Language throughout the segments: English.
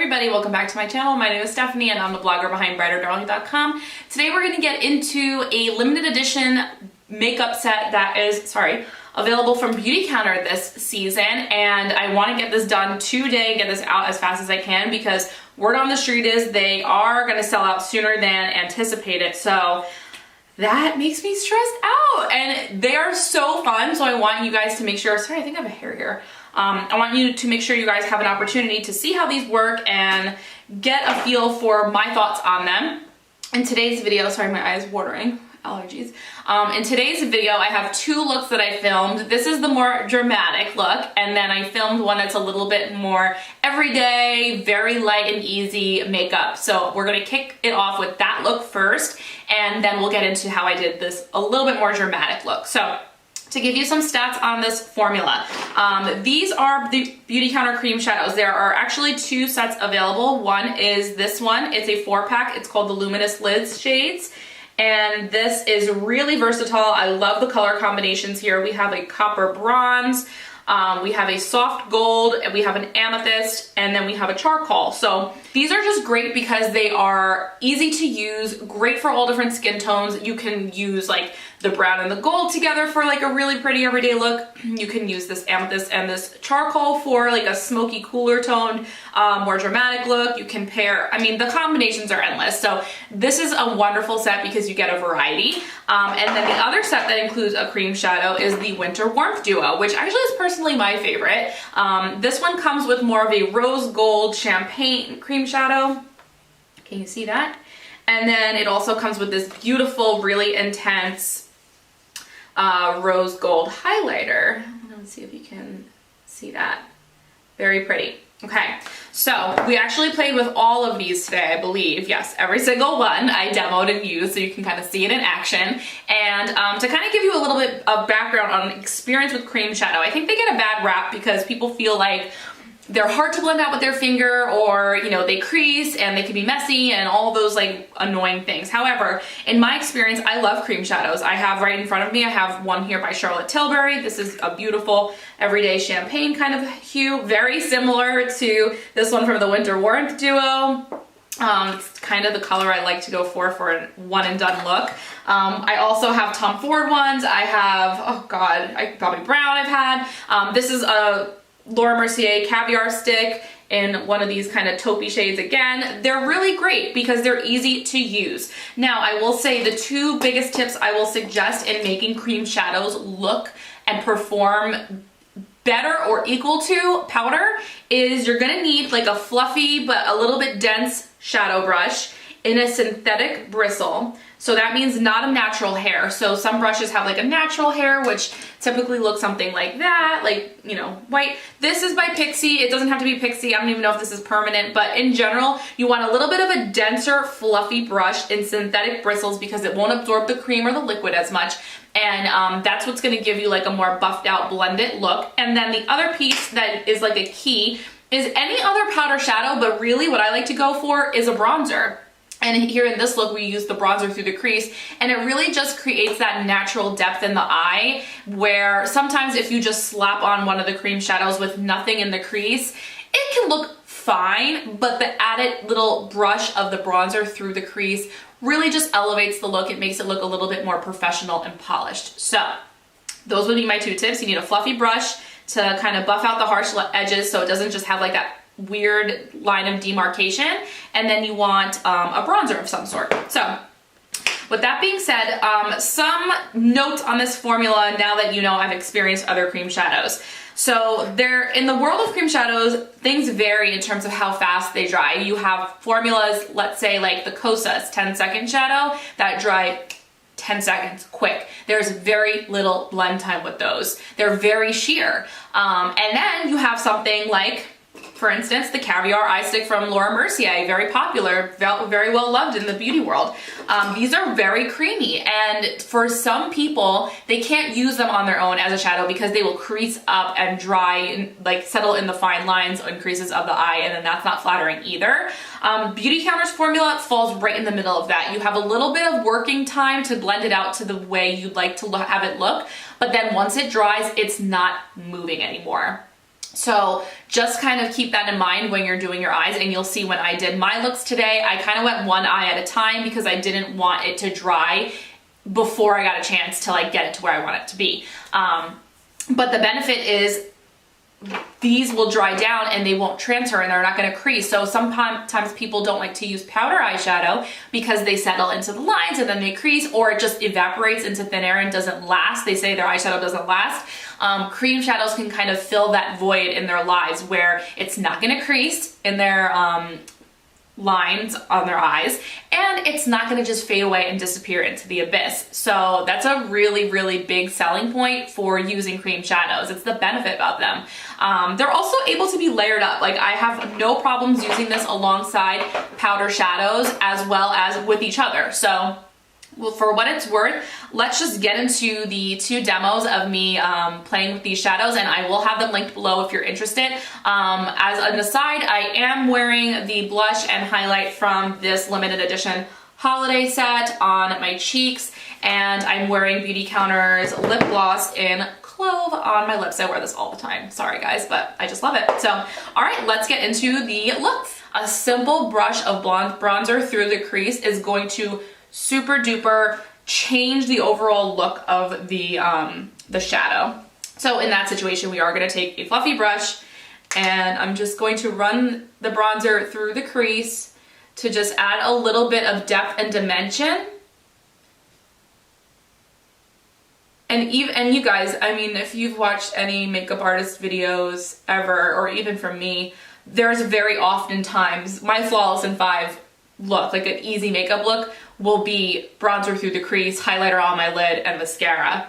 everybody, welcome back to my channel. My name is Stephanie and I'm the blogger behind brighterdarling.com. Today we're going to get into a limited edition makeup set that is, available from Beautycounter this season, and I want to get this done today, get this out as fast as I can, because word on the street is they are going to sell out sooner than anticipated, so that makes me stressed out, and they are so fun, so I want you guys to make sure, I think I have a hair here. I want you to make sure you guys have an opportunity to see how these work and get a feel for my thoughts on them. In today's video, sorry, my eye is watering, allergies. In today's video, I have two looks that I filmed. This is the more dramatic look, and then I filmed one that's a little bit more everyday, very light and easy makeup. So we're gonna kick it off with that look first, and then we'll get into how I did this a little bit more dramatic look. So, to give you some stats on this formula, these are the Beautycounter Cream Shadows. There are actually two sets available. One is this one. It's a 4-pack. It's called the Luminous Lids shades. And this is really versatile. I love the color combinations here. We have a copper bronze, we have a soft gold, and we have an amethyst, and then we have a charcoal. So these are just great because they are easy to use, great for all different skin tones. You can use like the brown and the gold together for like a really pretty everyday look. You can use this amethyst and this charcoal for like a smoky, cooler toned, more dramatic look. You can pair, I mean, the combinations are endless. So this is a wonderful set because you get a variety. And then the other set that includes a cream shadow is the Winter Warmth Duo, which actually is personally my favorite. This one comes with more of a rose gold champagne cream shadow. Can you see that? And then it also comes with this beautiful, really intense rose gold highlighter. Let's see if you can see that. Very pretty. Okay, so we actually played with all of these today, I believe. Yes, every single one I demoed and used so you can kind of see it in action. And to kind of give you a little bit of background on experience with cream shadow, I think they get a bad rap because people feel like they're hard to blend out with their finger, or, you know, they crease and they can be messy and all those like annoying things. However, in my experience, I love cream shadows. I have right in front of me, I have one here by Charlotte Tilbury. This is a beautiful everyday champagne kind of hue, very similar to this one from the Winter Warmth Duo. It's kind of the color I like to go for a one and done look. I also have Tom Ford ones. I have, oh God, probably brown I've had. This is a Laura Mercier Caviar Stick in one of these kind of taupey shades again. They're really great because they're easy to use. Now, I will say the two biggest tips I will suggest in making cream shadows look and perform better or equal to powder is you're gonna need like a fluffy but a little bit dense shadow brush in a synthetic bristle. So that means not a natural hair. So some brushes have like a natural hair, which typically looks something like that, like, you know, white. This is by Pixie. It doesn't have to be Pixie. I don't even know if this is permanent, but in general, you want a little bit of a denser, fluffy brush in synthetic bristles because it won't absorb the cream or the liquid as much. And that's what's gonna give you like a more buffed out, blended look. And then the other piece that is like a key is any other powder shadow, but really what I like to go for is a bronzer. And here in this look, we use the bronzer through the crease, and it really just creates that natural depth in the eye, where sometimes if you just slap on one of the cream shadows with nothing in the crease, it can look fine, but the added little brush of the bronzer through the crease really just elevates the look. It makes it look a little bit more professional and polished. So those would be my two tips. You need a fluffy brush to kind of buff out the harsh edges so it doesn't just have like that weird line of demarcation, and then you want a bronzer of some sort. So with that being said, some notes on this formula now that you know I've experienced other cream shadows. So in the world of cream shadows, things vary in terms of how fast they dry. You have formulas, let's say like the Kosas 10-second shadow, that dry 10 seconds, quick. There's very little blend time with those. They're very sheer. And then you have something like, for instance, the Caviar Eye Stick from Laura Mercier, very popular, very well loved in the beauty world. These are very creamy, and for some people, they can't use them on their own as a shadow because they will crease up and dry and like settle in the fine lines and creases of the eye, and then that's not flattering either. Beautycounter's formula falls right in the middle of that. You have a little bit of working time to blend it out to the way you'd like to have it look, but then once it dries, it's not moving anymore. So just kind of keep that in mind when you're doing your eyes, and you'll see when I did my looks today, I kind of went one eye at a time because I didn't want it to dry before I got a chance to like get it to where I want it to be. But the benefit is these will dry down and they won't transfer and they're not going to crease. So sometimes people don't like to use powder eyeshadow because they settle into the lines and then they crease, or it just evaporates into thin air and doesn't last. They say their eyeshadow doesn't last. Cream shadows can kind of fill that void in their lives where it's not going to crease in their lines on their eyes, and it's not going to just fade away and disappear into the abyss. So that's a really, really big selling point for using cream shadows. It's the benefit about them. They're also able to be layered up. Like, I have no problems using this alongside powder shadows as well as with each other. So, well, for what it's worth, let's just get into the 2 demos of me playing with these shadows, and I will have them linked below if you're interested. As an aside, I am wearing the blush and highlight from this limited edition holiday set on my cheeks, and I'm wearing Beautycounter's lip gloss in Clove on my lips. I wear this all the time. Sorry guys, but I just love it. So, all right, let's get into the looks. A simple brush of blonde bronzer through the crease is going to super duper change the overall look of the shadow. So in that situation, we are going to take a fluffy brush, and I'm just going to run the bronzer through the crease to just add a little bit of depth and dimension. And you guys, I mean, if you've watched any makeup artist videos ever, or even from me, there's very often times my Flawless in 5 look, like an easy makeup look, will be bronzer through the crease, highlighter on my lid, and mascara.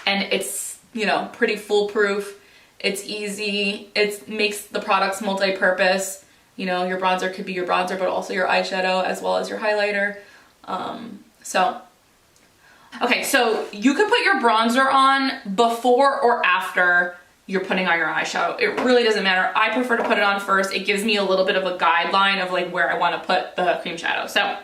And it's, you know, pretty foolproof. It's easy. It makes the products multi-purpose. You know, your bronzer could be your bronzer, but also your eyeshadow as well as your highlighter. Okay, so you could put your bronzer on before or after you're putting on your eyeshadow. It really doesn't matter. I prefer to put it on first. It gives me a little bit of a guideline of like where I want to put the cream shadow. So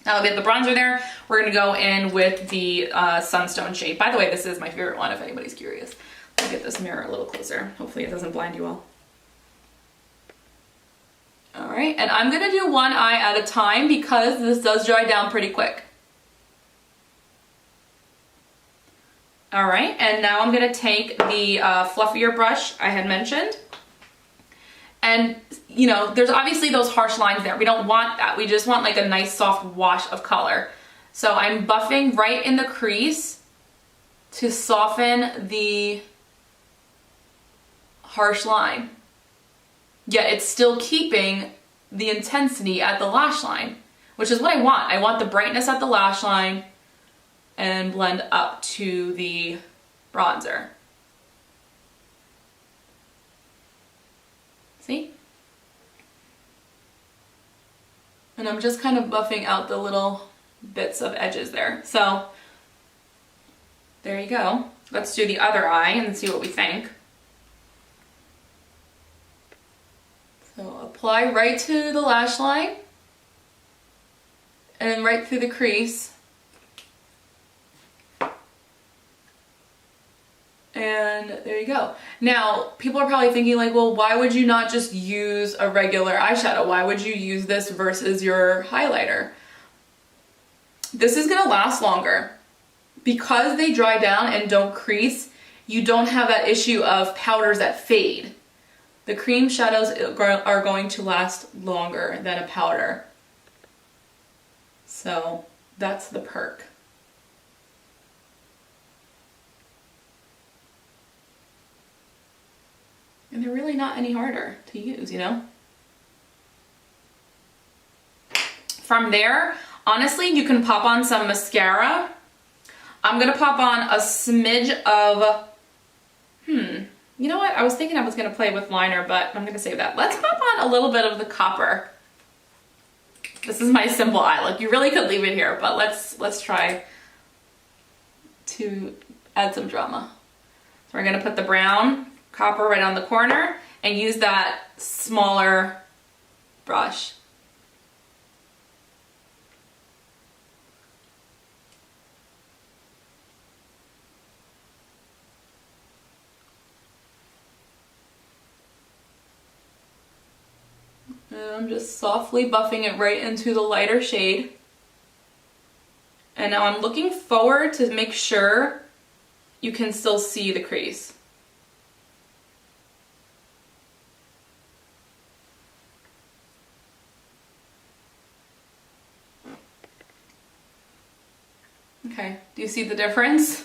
now we have the bronzer there. We're gonna go in with the Sunstone shade. By the way, this is my favorite one if anybody's curious. Let me get this mirror a little closer. Hopefully it doesn't blind you all. All right, and I'm gonna do one eye at a time because this does dry down pretty quick. All right, and now I'm gonna take the fluffier brush I had mentioned. And, you know, there's obviously those harsh lines there. We don't want that. We just want like a nice soft wash of color. So I'm buffing right in the crease to soften the harsh line. Yet it's still keeping the intensity at the lash line, which is what I want. I want the brightness at the lash line and blend up to the bronzer. See? And I'm just kind of buffing out the little bits of edges there. So there you go. Let's do the other eye and see what we think. So apply right to the lash line and right through the crease. And there you go. Now, people are probably thinking like, well, why would you not just use a regular eyeshadow? Why would you use this versus your highlighter? This is gonna last longer. Because they dry down and don't crease, you don't have that issue of powders that fade. The cream shadows are going to last longer than a powder. So that's the perk. And they're really not any harder to use, you know? From there, honestly, you can pop on some mascara. I'm gonna pop on a smidge of, you know what? I was thinking I was gonna play with liner, but I'm gonna save that. Let's pop on a little bit of the copper. This is my simple eye look. You really could leave it here, but let's try to add some drama. So we're gonna put the brown copper right on the corner and use that smaller brush. And I'm just softly buffing it right into the lighter shade. And now I'm looking forward to make sure you can still see the crease. Okay, do you see the difference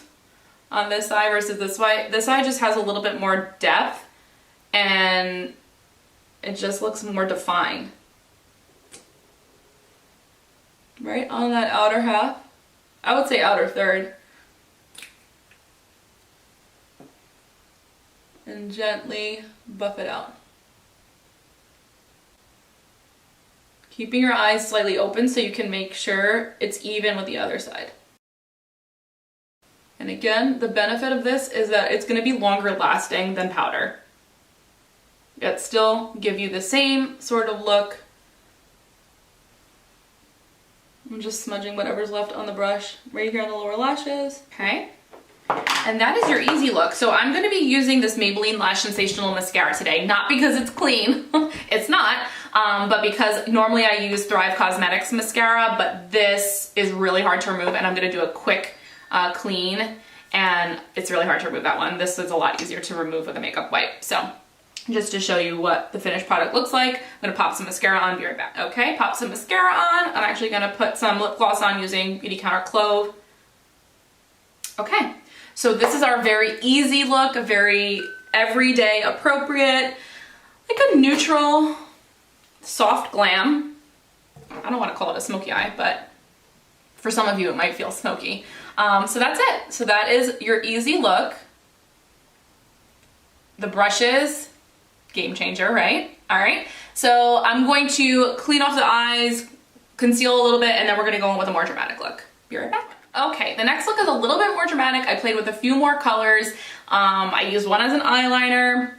on this eye versus this eye? This eye just has a little bit more depth and it just looks more defined. Right on that outer half. I would say outer third. And gently buff it out. Keeping your eyes slightly open so you can make sure it's even with the other side. And again, the benefit of this is that it's going to be longer lasting than powder. Yet still give you the same sort of look. I'm just smudging whatever's left on the brush right here on the lower lashes. Okay. And that is your easy look. So I'm going to be using this Maybelline Lash Sensational Mascara today. Not because it's clean. It's not. But because normally I use Thrive Cosmetics mascara, but this is really hard to remove and I'm going to do a quick clean, and it's really hard to remove that one. This is a lot easier to remove with a makeup wipe. So just to show you what the finished product looks like, I'm gonna pop some mascara on, be right back. Okay, pop some mascara on. I'm actually gonna put some lip gloss on using Beautycounter Clove. Okay, so this is our very easy look, a very everyday appropriate, like a neutral, soft glam. I don't want to call it a smoky eye, but for some of you it might feel smoky. So that's it. So that is your easy look. The brushes, game changer, right? All right. So I'm going to clean off the eyes, conceal a little bit, and then we're gonna go in with a more dramatic look. Be right back. Okay, the next look is a little bit more dramatic. I played with a few more colors. I used one as an eyeliner,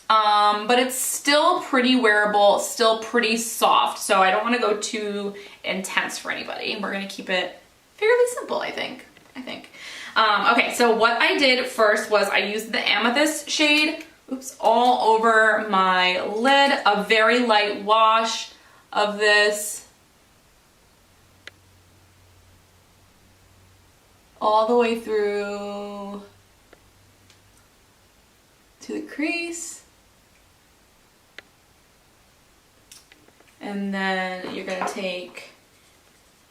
but it's still pretty wearable, still pretty soft. So I don't wanna go too intense for anybody. We're gonna keep it fairly simple, I think. Okay, so what I did first was I used the Amethyst shade, all over my lid, a very light wash of this. All the way through to the crease. And then you're gonna take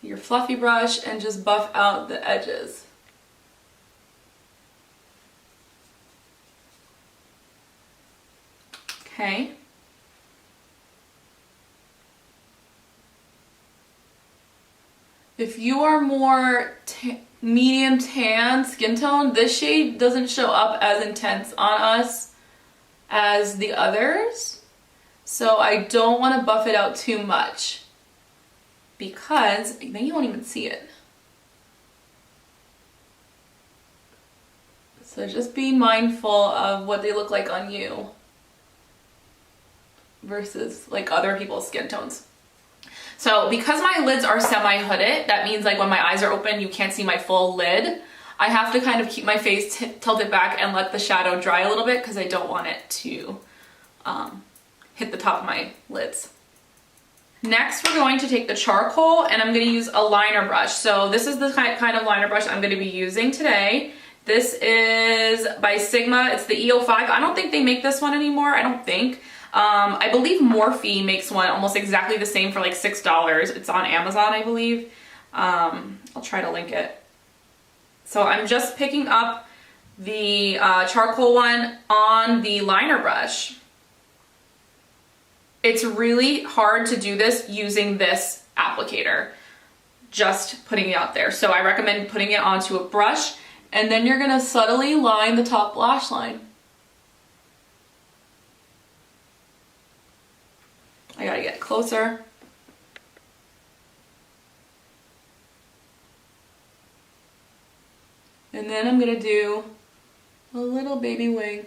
your fluffy brush and just buff out the edges. Okay. If you are more medium tan skin tone, this shade doesn't show up as intense on us as the others. So I don't want to buff it out too much because then you won't even see it. So just be mindful of what they look like on you versus like other people's skin tones. So because my lids are semi-hooded, that means like when my eyes are open, you can't see my full lid. I have to kind of keep my face tilted back and let the shadow dry a little bit because I don't want it to hit the top of my lids. Next, we're going to take the charcoal and I'm going to use a liner brush. So this is the kind of liner brush I'm going to be using today. This is by Sigma. It's the EO5. I don't think they make this one anymore. I don't think. I believe Morphe makes one almost exactly the same for like $6. It's on Amazon, I believe. I'll try to link it. So I'm just picking up the charcoal one on the liner brush. It's really hard to do this using this applicator, just putting it out there. So I recommend putting it onto a brush and then you're gonna subtly line the top lash line. I gotta get closer. And then I'm gonna do a little baby wing,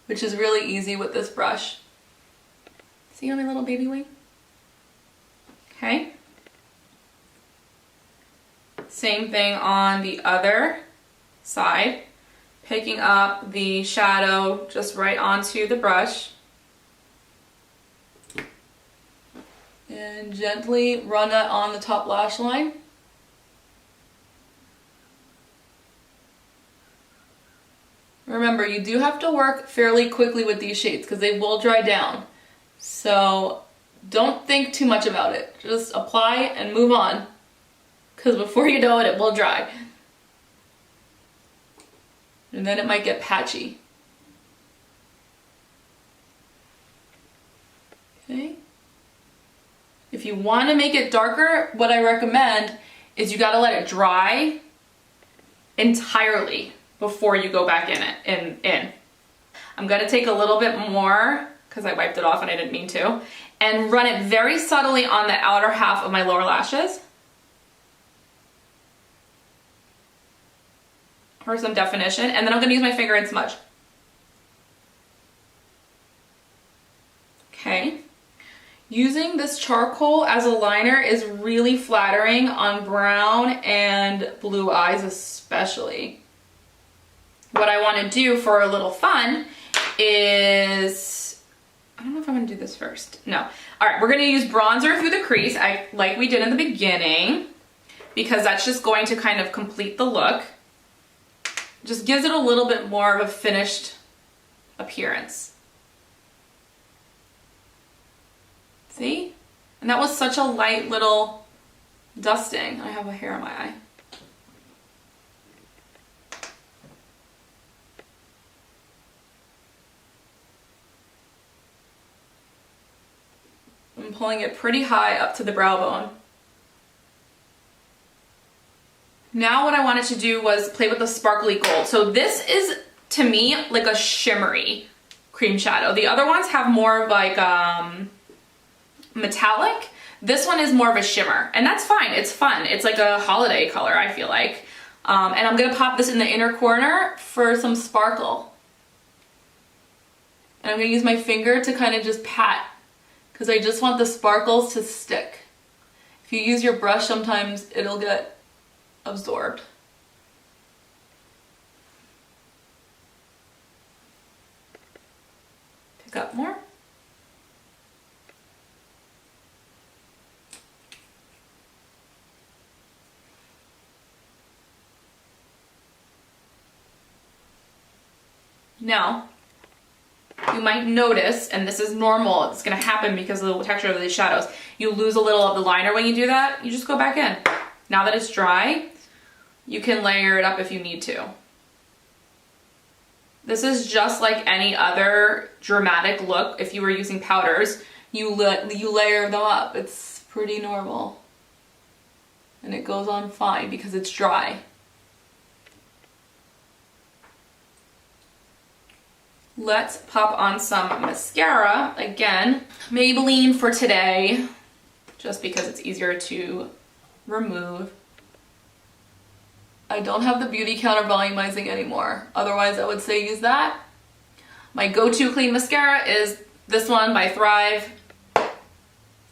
which is really easy with this brush. See on my little baby wing? Okay. Same thing on the other side. Picking up the shadow just right onto the brush. And gently run that on the top lash line. Remember, you do have to work fairly quickly with these shades because they will dry down. So don't think too much about it. Just apply and move on, because before you know it, it will dry. And then it might get patchy. Okay. If you want to make it darker, what I recommend is you gotta let it dry entirely before you go back in. I'm gonna take a little bit more, because I wiped it off and I didn't mean to, and run it very subtly on the outer half of my lower lashes for some definition, and then I'm gonna use my finger and smudge. Okay. Using this charcoal as a liner is really flattering on brown and blue eyes especially. What I want to do for a little fun is, I don't know if I'm going to do this first. No. All right, we're going to use bronzer through the crease, like we did in the beginning, because that's just going to kind of complete the look. Just gives it a little bit more of a finished appearance. See? And that was such a light little dusting. I have a hair in my eye. I'm pulling it pretty high up to the brow bone. Now what I wanted to do was play with the sparkly gold. So this is, to me, like a shimmery cream shadow. The other ones have more of like metallic. This one is more of a shimmer, and that's fine. It's fun. It's like a holiday color, I feel like. And I'm gonna pop this in the inner corner for some sparkle. And I'm gonna use my finger to kind of just pat, because I just want the sparkles to stick. If you use your brush, sometimes it'll get absorbed. Pick up more. Now, you might notice, and this is normal, it's gonna happen because of the texture of these shadows, you lose a little of the liner when you do that. You just go back in. Now that it's dry, you can layer it up if you need to. This is just like any other dramatic look. If you were using powders, you layer them up. It's pretty normal. And it goes on fine because it's dry. Let's pop on some mascara. Again, Maybelline for today, just because it's easier to remove. I don't have the Beautycounter volumizing anymore. Otherwise, I would say use that. My go-to clean mascara is this one by Thrive,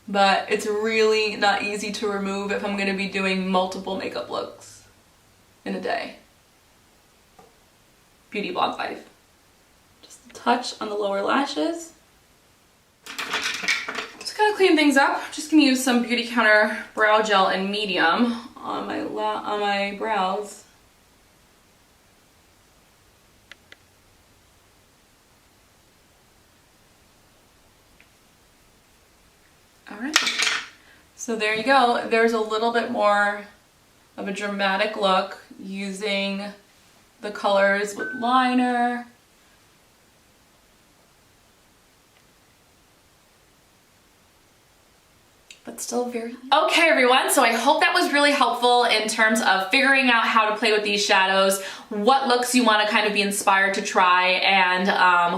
but it's really not easy to remove if I'm going to be doing multiple makeup looks in a day. Beauty Blog Life. Touch on the lower lashes. Just gotta clean things up. Just gonna use some Beautycounter brow gel in medium on my brows. All right. So there you go. There's a little bit more of a dramatic look using the colors with liner. But still very... Okay everyone, so I hope that was really helpful in terms of figuring out how to play with these shadows, what looks you want to kind of be inspired to try, and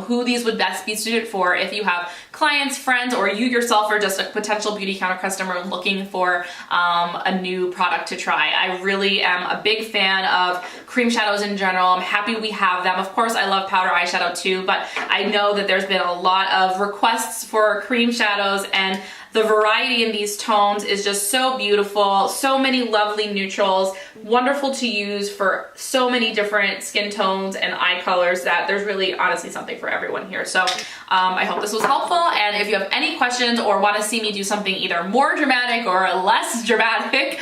who these would best be suited for if you have clients, friends, or you yourself are just a potential Beautycounter customer looking for a new product to try. I really am a big fan of cream shadows in general. I'm happy we have them. Of course, I love powder eyeshadow too, but I know that there's been a lot of requests for cream shadows, and The variety in these tones is just so beautiful. So many lovely neutrals, wonderful to use for so many different skin tones and eye colors that there's really honestly something for everyone here. So I hope this was helpful, and if you have any questions or want to see me do something either more dramatic or less dramatic,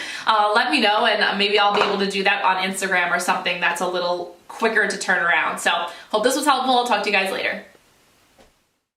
let me know, and maybe I'll be able to do that on Instagram or something that's a little quicker to turn around. So hope this was helpful. I'll talk to you guys later.